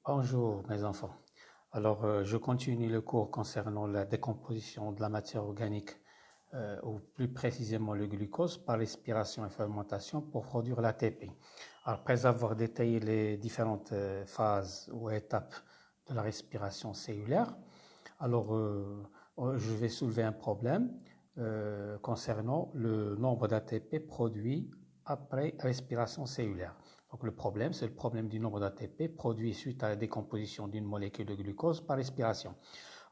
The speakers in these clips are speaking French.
Bonjour mes enfants. Alors, je continue le cours concernant la décomposition de la matière organique, ou plus précisément le glucose, par respiration et fermentation pour produire l'ATP. Après avoir détaillé les différentes phases ou étapes de la respiration cellulaire, alors je vais soulever un problème concernant le nombre d'ATP produits après respiration cellulaire. Donc le problème, c'est le problème du nombre d'ATP produits suite à la décomposition d'une molécule de glucose par respiration.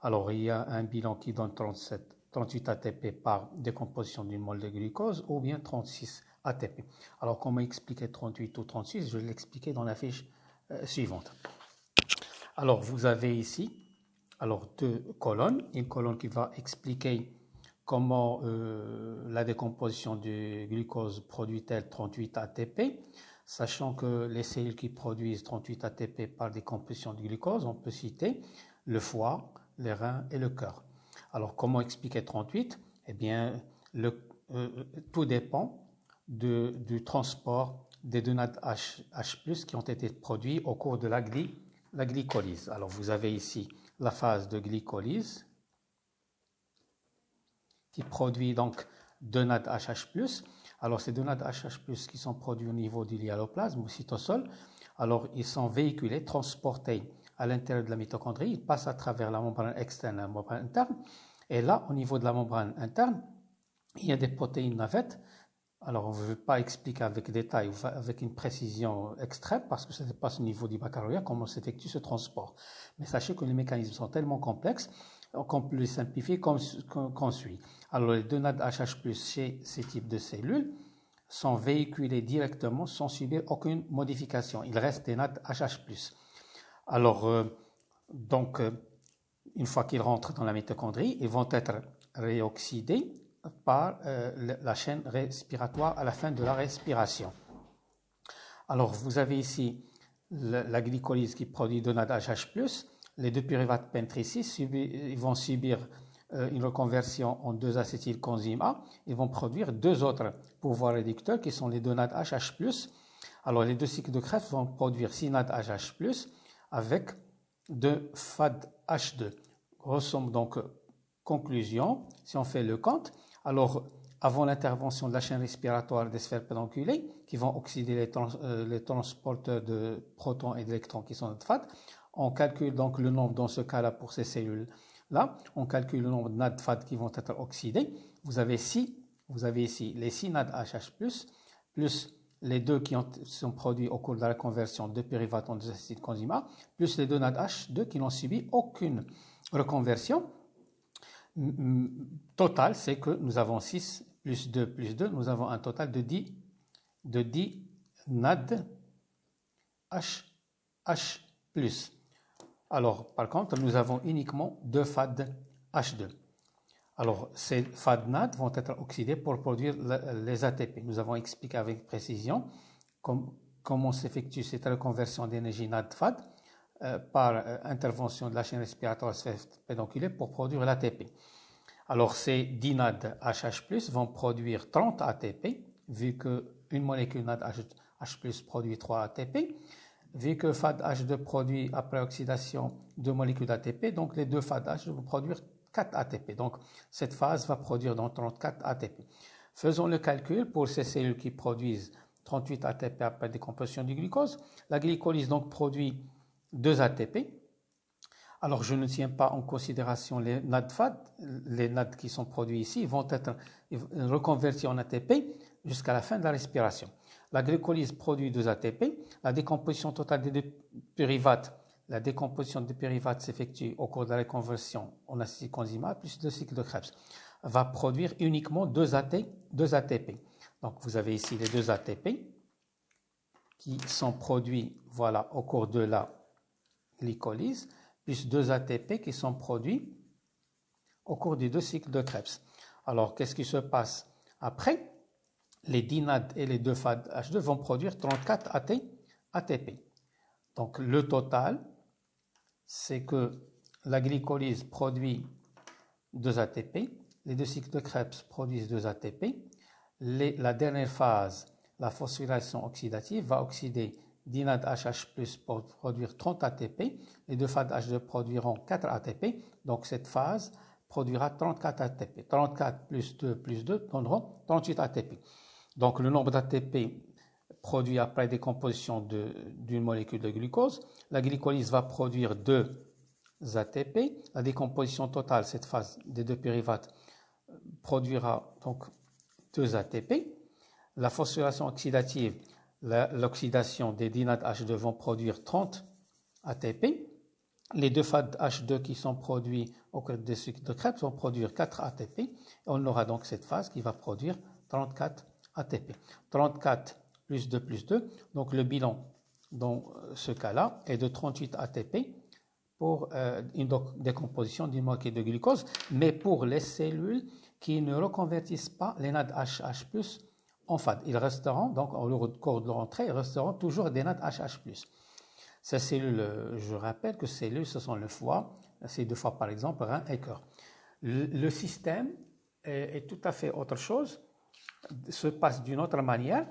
Alors il y a un bilan qui donne 38 ATP par décomposition d'une molécule de glucose ou bien 36 ATP. Alors comment expliquer 38 ou 36? Je vais l'expliquer dans la fiche suivante. Alors vous avez ici deux colonnes, une colonne qui va expliquer comment la décomposition du glucose produit-elle 38 ATP, sachant que les cellules qui produisent 38 ATP par décomposition du glucose, on peut citer le foie, les reins et le cœur. Alors comment expliquer 38? Eh bien, tout dépend du transport des données H+, qui ont été produits au cours de la glycolyse. Alors vous avez ici la phase de glycolyse qui produit donc deux NAD HH+. Alors ces deux NAD HH+, qui sont produits au niveau du hyaloplasme ou cytosol, alors ils sont véhiculés, transportés à l'intérieur de la mitochondrie, ils passent à travers la membrane externe et la membrane interne, et là, au niveau de la membrane interne, il y a des protéines navettes. Alors, on ne veut pas expliquer avec détail ou avec une précision extrême parce que ça dépasse le niveau du baccalauréat comment s'effectue ce transport. Mais sachez que les mécanismes sont tellement complexes qu'on peut les simplifier comme suit. Alors, les deux NAD HH+, chez ces types de cellules sont véhiculés directement sans subir aucune modification. Il reste des NAD HH+. Alors, une fois qu'ils rentrent dans la mitochondrie, ils vont être réoxydés par la chaîne respiratoire à la fin de la respiration. Alors, vous avez ici la glycolyse qui produit deux NAD HH+. Les deux pyruvates pentricis ils vont subir une reconversion en 2-acétylcoenzyme A. Ils vont produire deux autres pouvoirs réducteurs qui sont les deux NAD HH+. Alors, les deux cycles de Krebs vont produire 6 NAD HH+, avec 2 FAD-H2. Ressemble donc conclusion, si on fait le compte, alors avant l'intervention de la chaîne respiratoire des sphères pédonculées qui vont oxyder les transporteurs de protons et d'électrons qui sont notre FAD, on calcule donc le nombre dans ce cas-là pour ces cellules-là, on calcule le nombre de NAD FAD qui vont être oxydés. Vous avez ici les 6 NAD HH+, plus les deux qui sont produits au cours de la conversion de pyruvate en 2-acétylcoenzyme A, plus les deux NAD H2 qui n'ont subi aucune reconversion. Total, c'est que nous avons 6 plus 2 plus 2, nous avons un total de 10 NAD HH+. Alors, par contre, nous avons uniquement 2 FAD H2. Alors, ces FAD-NAD vont être oxydés pour produire les ATP. Nous avons expliqué avec précision comment s'effectue cette reconversion d'énergie NAD-FAD par intervention de la chaîne respiratoire pédonculée pour produire l'ATP. Alors, ces 10 NAD HH+, vont produire 30 ATP, vu qu'une molécule NAD HH+ produit 3 ATP, vu que FAD-H2 produit après oxydation 2 molécules d'ATP, donc les deux FAD-H vont produire 4 ATP. Donc, cette phase va produire donc 34 ATP. Faisons le calcul pour ces cellules qui produisent 38 ATP après décomposition du glucose. La glycolyse donc produit 2 ATP. Alors, je ne tiens pas en considération les NAD-FAD. Les NAD qui sont produits ici vont être reconvertis en ATP jusqu'à la fin de la respiration. La glycolyse produit 2 ATP. La décomposition totale des deux pyruvates, la décomposition des pyruvates s'effectue au cours de la reconversion en acétylcoenzyme A plus 2 cycles de Krebs, va produire uniquement 2 ATP. Donc, vous avez ici les 2 ATP qui sont produits au cours de la glycolyse, plus 2 ATP qui sont produits au cours des 2 cycles de Krebs. Alors, qu'est-ce qui se passe après? Les 10 NAD et les 2 FAD-H2 vont produire 34 ATP. Donc, le total, c'est que la glycolyse produit 2 ATP, les 2 cycles de Krebs produisent 2 ATP, la dernière phase, la phosphorylation oxydative, va oxyder 10 NAD HH+ pour produire 30 ATP. Les deux FAD H2 produiront 4 ATP. Donc cette phase produira 34 ATP. 34 plus 2 donneront 38 ATP. Donc le nombre d'ATP produit après décomposition d'une molécule de glucose. La glycolyse va produire 2 ATP. La décomposition totale, cette phase des deux pyruvates, produira donc 2 ATP. La phosphorylation oxydative, l'oxydation des dinades H2 vont produire 30 ATP. Les deux FAD H2 qui sont produits au cours des cycles de Krebs vont produire 4 ATP. Et on aura donc cette phase qui va produire 34 ATP. 34 plus 2 plus 2. Donc le bilan dans ce cas-là est de 38 ATP pour une décomposition d'une molécule de glucose, mais pour les cellules qui ne reconvertissent pas les NAD HH+ en FAD. Ils resteront, donc au cours de leur entrée, ils resteront toujours des NAD HH+. Ces cellules, je rappelle que ces cellules, ce sont le foie, c'est deux fois par exemple, rein et cœur. Le système est tout à fait autre chose, se passe d'une autre manière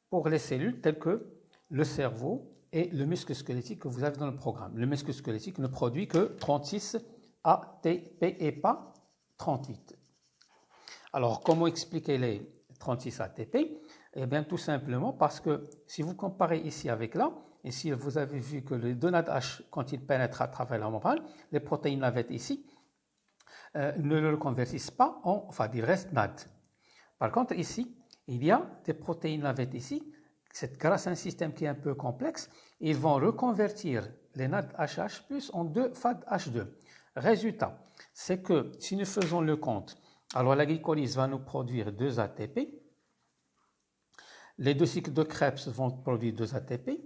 pour les cellules telles que le cerveau et le muscle squelettique que vous avez dans le programme. Le muscle squelettique ne produit que 36 ATP et pas 38. Alors, comment expliquer les 36 ATP? Eh bien, tout simplement parce que si vous comparez ici avec là, ici vous avez vu que les deux NAD H, quand ils pénètrent à travers la membrane, les protéines navettes ici ne le convertissent pas en, enfin, il reste NAD. Par contre, ici, il y a des protéines navettes ici. C'est grâce à un système qui est un peu complexe, ils vont reconvertir les NAD HH+ en 2 FAD H2. Résultat, c'est que si nous faisons le compte, alors la glycolyse va nous produire 2 ATP, les deux cycles de Krebs vont produire 2 ATP,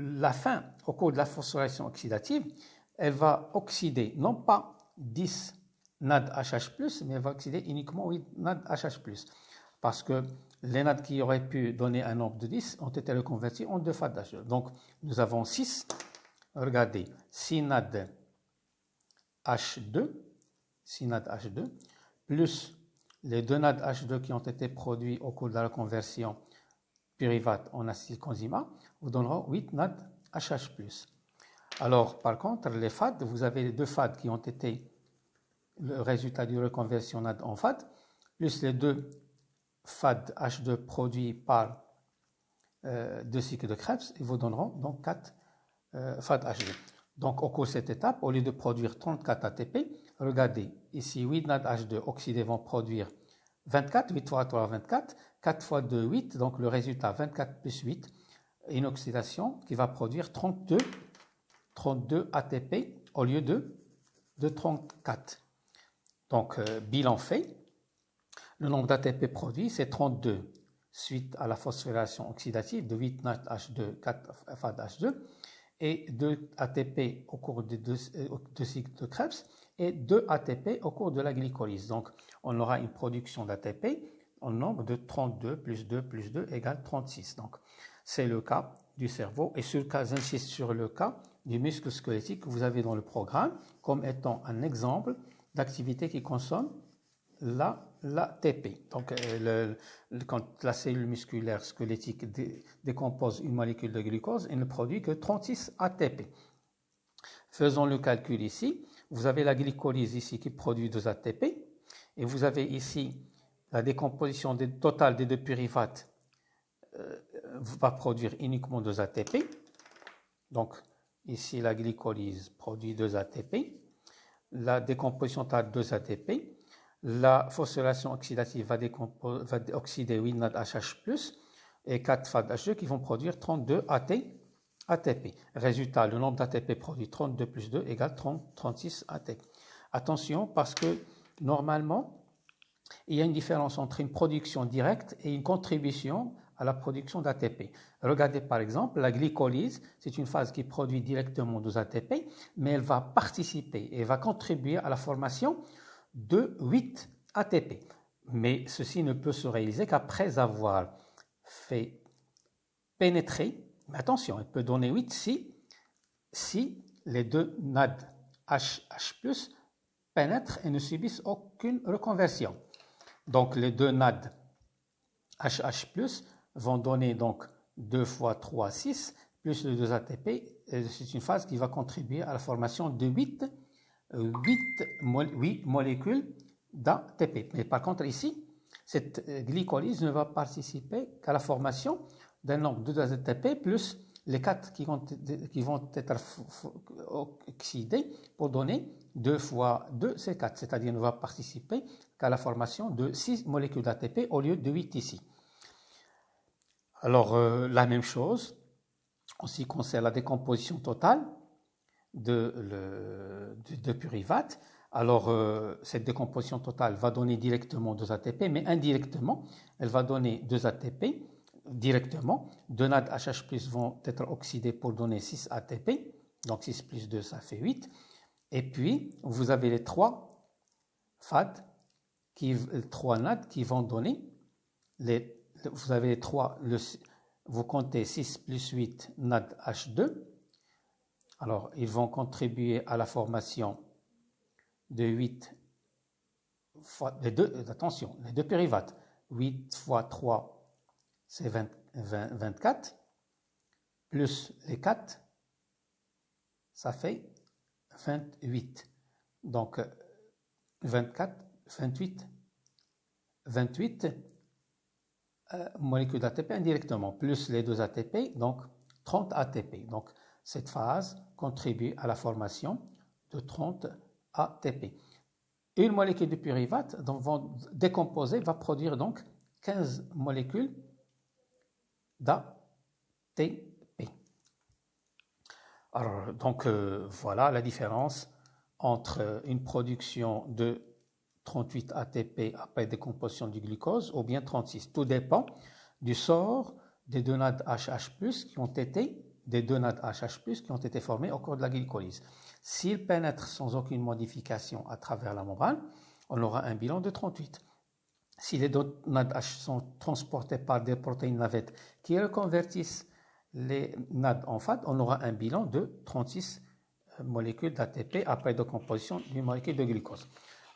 la fin, au cours de la phosphorylation oxydative, elle va oxyder non pas 10 NAD HH+, mais elle va oxyder uniquement 8 NAD HH+. Parce que les NAD qui auraient pu donner un nombre de 10 ont été reconvertis en 2 FAD H2. Donc, nous avons 6, regardez, 6 NAD H2, 6 NAD H2, plus les 2 NAD H2 qui ont été produits au cours de la reconversion pyruvate en acétylcoenzymat, vous donneront 8 NAD HH+. Alors, par contre, les FAD, vous avez les 2 FAD qui ont été le résultat d'une reconversion NAD en FAD, plus les 2 FAD H2 produits par 2 cycles de Krebs, ils vous donneront donc 4 FAD H2. Donc au cours de cette étape, au lieu de produire 34 ATP, regardez, ici 8 NAD H2 oxydés vont produire 24, 8 fois 3, 24, 4 fois 2, 8, donc le résultat 24 plus 8, une oxydation qui va produire 32 ATP au lieu de 34. Donc bilan fait, le nombre d'ATP produits, c'est 32 suite à la phosphorylation oxydative de 8 NAD H2, 4 FAD H2, et 2 ATP au cours des deux cycles de Krebs, et 2 ATP au cours de la glycolyse. Donc, on aura une production d'ATP en nombre de 32 plus 2 plus 2 égale 36. Donc, c'est le cas du cerveau, et sur le cas, j'insiste sur le cas du muscle squelettique que vous avez dans le programme, comme étant un exemple d'activité qui consomme l'ATP. Donc, quand la cellule musculaire squelettique décompose une molécule de glucose, elle ne produit que 36 ATP. Faisons le calcul ici. Vous avez la glycolyse ici qui produit 2 ATP, et vous avez ici la décomposition totale des deux pyruvates va produire uniquement 2 ATP. Donc, ici, la glycolyse produit 2 ATP. La décomposition totale 2 ATP. La phosphorylation oxydative va oxyder 8 NAD HH+, et 4 FAD H2 qui vont produire 32 ATP. Résultat, le nombre d'ATP produit 32 plus 2 égale 36 ATP. Attention, parce que normalement, il y a une différence entre une production directe et une contribution à la production d'ATP. Regardez par exemple, la glycolyse, c'est une phase qui produit directement des ATP, mais elle va participer et va contribuer à la formation de 8 ATP. Mais ceci ne peut se réaliser qu'après avoir fait pénétrer, mais attention, elle peut donner 8 si les deux NAD HH+ pénètrent et ne subissent aucune reconversion. Donc les deux NAD HH+ vont donner donc 2 fois 3, 6, plus le 2 ATP. C'est une phase qui va contribuer à la formation de 8 molécules d'ATP. Mais par contre ici, cette glycolyse ne va participer qu'à la formation d'un nombre de 2 ATP plus les 4 qui vont être oxydés pour donner 2 fois 2, c'est 4. C'est-à-dire ne va participer qu'à la formation de 6 molécules d'ATP au lieu de 8 ici. Alors, la même chose en ce qui concerne la décomposition totale de pyruvate. Alors, cette décomposition totale va donner directement 2 ATP, mais indirectement, elle va donner 2 ATP directement. 2 NADH+ vont être oxydés pour donner 6 ATP. Donc, 6 plus 2, ça fait 8. Et puis, vous avez les 3 FAD, 3 NAD qui vont donner vous avez les 3, vous comptez 6 plus 8 NADH2. Alors, ils vont contribuer à la formation de 8 fois, attention, les deux pyruvates. 8 fois 3, c'est 24, plus les 4, ça fait 28. Donc, 24, 28 molécules d'ATP indirectement, plus les 2 ATP, donc 30 ATP. Donc, cette phase contribue à la formation de 30 ATP. Une molécule de pyruvate décomposer va produire donc 15 molécules d'ATP. Alors, donc, voilà la différence entre une production de 38 ATP après décomposition du glucose ou bien 36. Tout dépend du sort des 2 NADH+ qui ont été formés au cours de la glycolyse. S'ils pénètrent sans aucune modification à travers la membrane, on aura un bilan de 38. Si les NADH sont transportés par des protéines navettes qui reconvertissent les NAD en FAD, on aura un bilan de 36 molécules d'ATP après décomposition d'une molécule de glucose.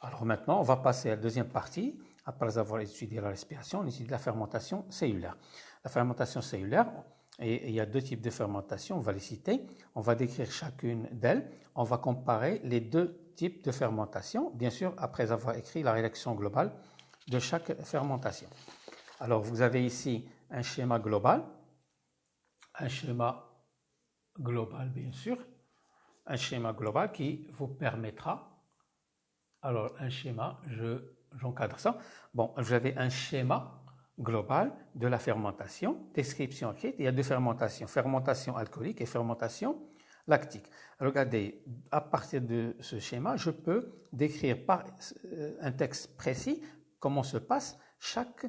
Alors maintenant, on va passer à la deuxième partie. Après avoir étudié la respiration, on étudie la fermentation cellulaire. La fermentation cellulaire, et il y a 2 types de fermentation, on va les citer. On va décrire chacune d'elles. On va comparer les 2 types de fermentation, bien sûr, après avoir écrit la réaction globale de chaque fermentation. Alors, vous avez ici un schéma global, bien sûr, un schéma global qui vous permettra. Alors, un schéma, j'encadre ça. Bon, j'avais un schéma global de la fermentation, description écrite. Il y a 2 fermentations, fermentation alcoolique et fermentation lactique. Regardez, à partir de ce schéma, je peux décrire par un texte précis comment se passe chaque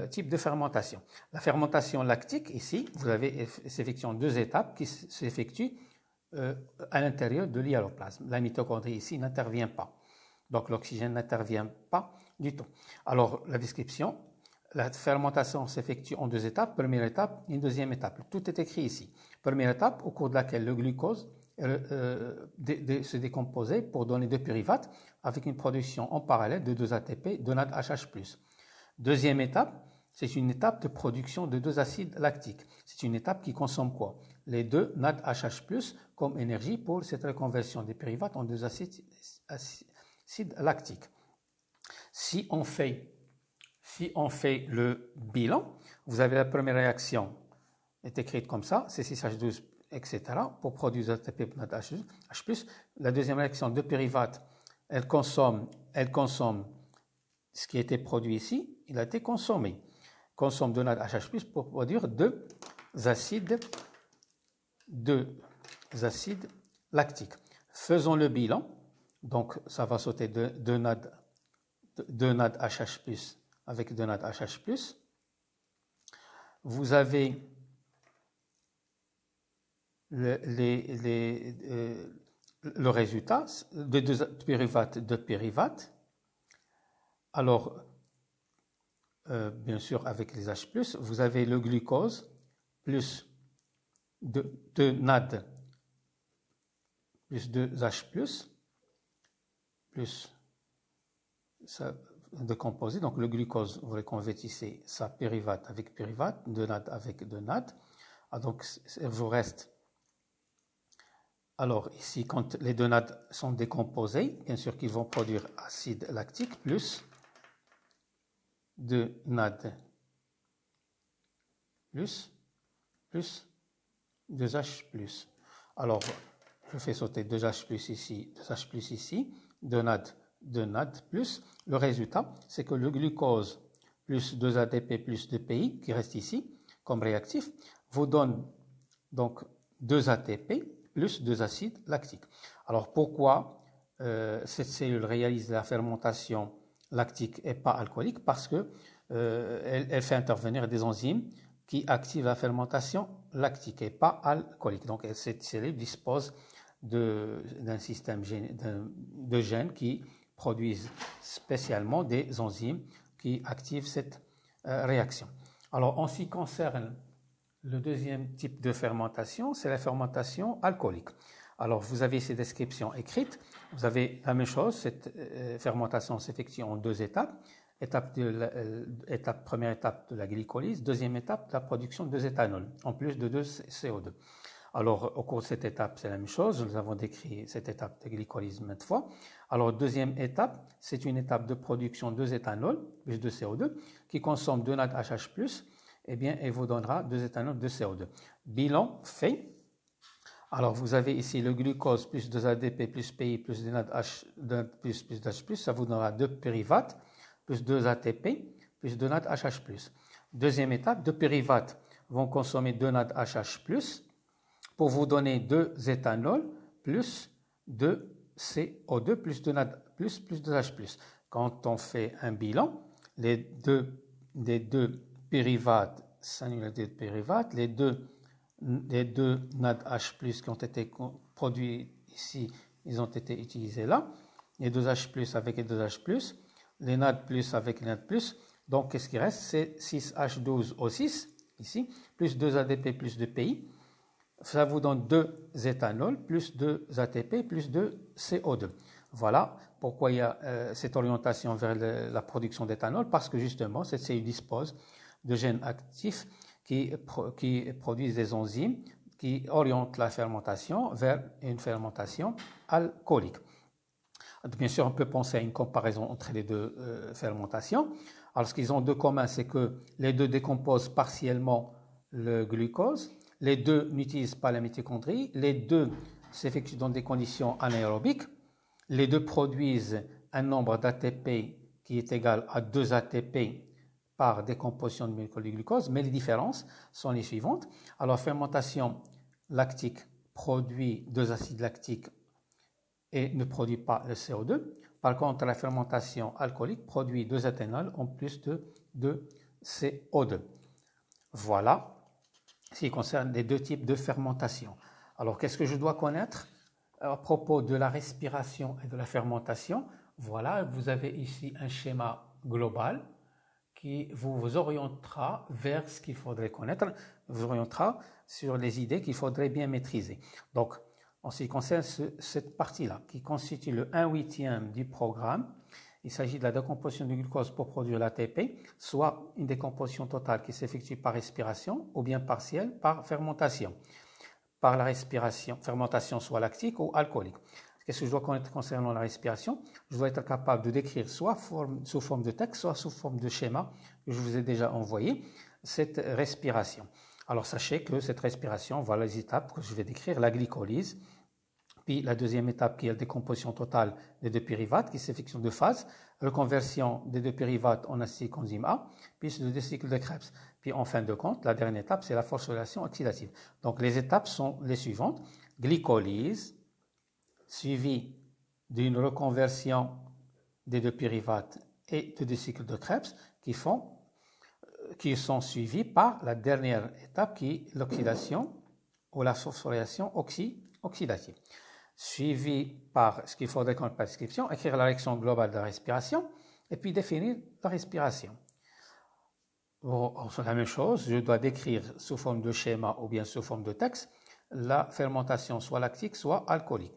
type de fermentation. La fermentation lactique, ici, vous avez s'effectue en 2 étapes qui s'effectuent à l'intérieur de l'hyaloplasme. La mitochondrie ici n'intervient pas. Donc, l'oxygène n'intervient pas du tout. Alors, la description, la fermentation s'effectue en 2 étapes. Première étape, une deuxième étape. Tout est écrit ici. Première étape, au cours de laquelle le glucose se décomposait pour donner 2 pyruvates avec une production en parallèle de 2 ATP, de NADH+. Deuxième étape, c'est une étape de production de 2 acides lactiques. C'est une étape qui consomme quoi? Les 2 NADH+, comme énergie pour cette reconversion des pyruvates en 2 acides lactiques. Si on fait le bilan, vous avez la première réaction est écrite comme ça, C6H12, etc., pour produire des ATP NADH+. La deuxième réaction de pyruvate, elle consomme ce qui a été produit ici, il a été consommé. Consomme de NADH+ pour produire 2 acides lactiques. Faisons le bilan. Donc, ça va sauter de NADH+ avec de NADH+. Vous avez le résultat de 2 pyruvates. Alors, bien sûr, avec les H+, vous avez le glucose plus 2 NAD plus 2 H+, plus ça de composer. Donc le glucose, vous le convertissez ça pyruvate avec pyruvate, 2 NAD avec 2 NAD. Donc il vous reste, alors ici quand les 2 NAD sont décomposés, bien sûr qu'ils vont produire acide lactique plus 2 NAD plus 2H plus. Alors je fais sauter 2H plus ici, 2H plus ici, 2 NAD plus. Le résultat, c'est que le glucose plus 2 ADP plus 2 PI, qui reste ici comme réactif, vous donne donc 2 ATP plus 2 acides lactiques. Alors pourquoi cette cellule réalise la fermentation lactique et pas alcoolique? Parce que elle fait intervenir des enzymes qui activent la fermentation lactique et pas alcoolique. Donc cette cellule dispose d'un système de gènes qui produisent spécialement des enzymes qui activent cette réaction. Alors en ce qui concerne le deuxième type de fermentation, c'est la fermentation alcoolique. Alors vous avez ces descriptions écrites, vous avez la même chose, cette fermentation s'effectue en 2 étapes. Première étape de la glycolyse, deuxième étape de la production de 2 éthanol, en plus de 2 CO2. Alors, au cours de cette étape, c'est la même chose. Nous avons décrit cette étape de glycolyse maintes fois. Alors, deuxième étape, c'est une étape de production de 2 éthanol, plus 2 CO2, qui consomme 2 NADHH+, eh bien, et vous donnera 2 éthanol, 2 CO2. Bilan fait. Alors, vous avez ici le glucose plus 2 ADP plus PI plus 2 NADH plus H+, ça vous donnera 2 pyruvates plus 2 ATP plus 2 NADHH+. Deuxième étape, 2 pyruvates vont consommer 2 NADHH+, pour vous donner 2 éthanol plus 2 CO2 plus 2 NAD plus 2H+. Quand on fait un bilan, les deux pyruvates s'annulent des pyruvates, les deux NADH+ qui ont été produits ici, ils ont été utilisés là, les 2H+ avec les 2H+, les NAD+ avec les NAD+. Donc qu'est-ce qui reste? C'est 6H12O6 ici, plus 2 ADP plus 2 PI. Ça vous donne 2 éthanol plus 2 ATP plus 2 CO2. Voilà pourquoi il y a cette orientation vers la production d'éthanol, parce que justement cette cellule dispose de gènes actifs qui produisent des enzymes qui orientent la fermentation vers une fermentation alcoolique. Bien sûr, on peut penser à une comparaison entre les deux fermentations. Alors ce qu'ils ont de commun, c'est que les deux décomposent partiellement le glucose. Les deux n'utilisent pas la mitochondrie, les deux s'effectuent dans des conditions anaérobiques, les deux produisent un nombre d'ATP qui est égal à 2 ATP par décomposition de molécules de glucose, mais les différences sont les suivantes. Alors, fermentation lactique produit 2 acides lactiques et ne produit pas le CO2. Par contre, la fermentation alcoolique produit 2 éthanol en plus de CO2. Voilà ce qui concerne les deux types de fermentation. Alors, qu'est-ce que je dois connaître à propos de la respiration et de la fermentation? Voilà, vous avez ici un schéma global qui vous orientera vers ce qu'il faudrait connaître, vous orientera sur les idées qu'il faudrait bien maîtriser. Donc, en ce qui concerne cette partie-là, qui constitue le 1/8 du programme, il s'agit de la décomposition du glucose pour produire l'ATP, soit une décomposition totale qui s'effectue par respiration ou bien partielle par fermentation. Par la respiration, fermentation soit lactique ou alcoolique. Qu'est-ce que je dois connaître concernant la respiration? Je dois être capable de décrire soit sous forme de texte, soit sous forme de schéma que je vous ai déjà envoyé, cette respiration. Alors sachez que cette respiration, voilà les étapes que je vais décrire, la glycolyse, puis la deuxième étape qui est la décomposition totale des deux pyruvates qui s'effectue en 2 phases, reconversion des deux pyruvates en acide coenzyme A, puis le cycle de Krebs. Puis en fin de compte, la dernière étape, c'est la phosphorylation oxydative. Donc les étapes sont les suivantes: glycolyse, suivie d'une reconversion des deux pyruvates et de 2 cycles de Krebs qui sont suivis par la dernière étape qui est l'oxydation ou la phosphorylation oxydative. Suivi par ce qu'il faudrait connaître par description, écrire la réaction globale de la respiration et puis définir la respiration. Bon, c'est la même chose, je dois décrire sous forme de schéma ou bien sous forme de texte la fermentation soit lactique soit alcoolique.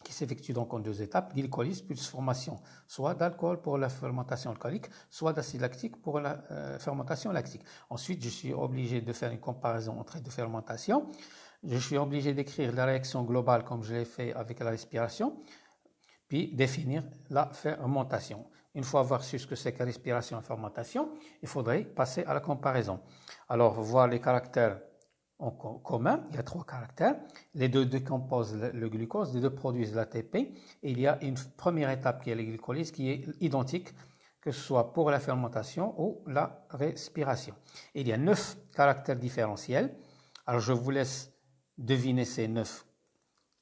qui s'effectue donc en deux étapes, glycolyse plus formation, soit d'alcool pour la fermentation alcoolique, soit d'acide lactique pour la fermentation lactique. Ensuite, je suis obligé de faire une comparaison entre les deux fermentations. Je suis obligé d'écrire la réaction globale comme je l'ai fait avec la respiration, puis définir la fermentation. Une fois avoir su ce que c'est que respiration et fermentation, il faudrait passer à la comparaison. Alors, voir les caractères en commun, il y a 3 caractères. Les deux décomposent le glucose, les deux produisent l'ATP. Et il y a une première étape qui est la glycolyse qui est identique, que ce soit pour la fermentation ou la respiration. Il y a 9 caractères différentiels. Alors, je vous laisse deviner ces 9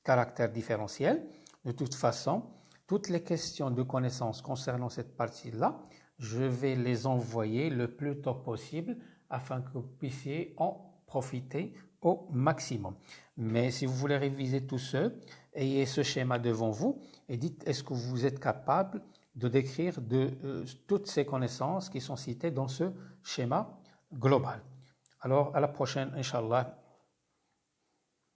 caractères différentiels. De toute façon, toutes les questions de connaissances concernant cette partie-là, je vais les envoyer le plus tôt possible afin que vous puissiez en profiter au maximum. Mais si vous voulez réviser tout ça, ayez ce schéma devant vous et dites est-ce que vous êtes capable de décrire toutes ces connaissances qui sont citées dans ce schéma global. Alors à la prochaine, Inch'Allah.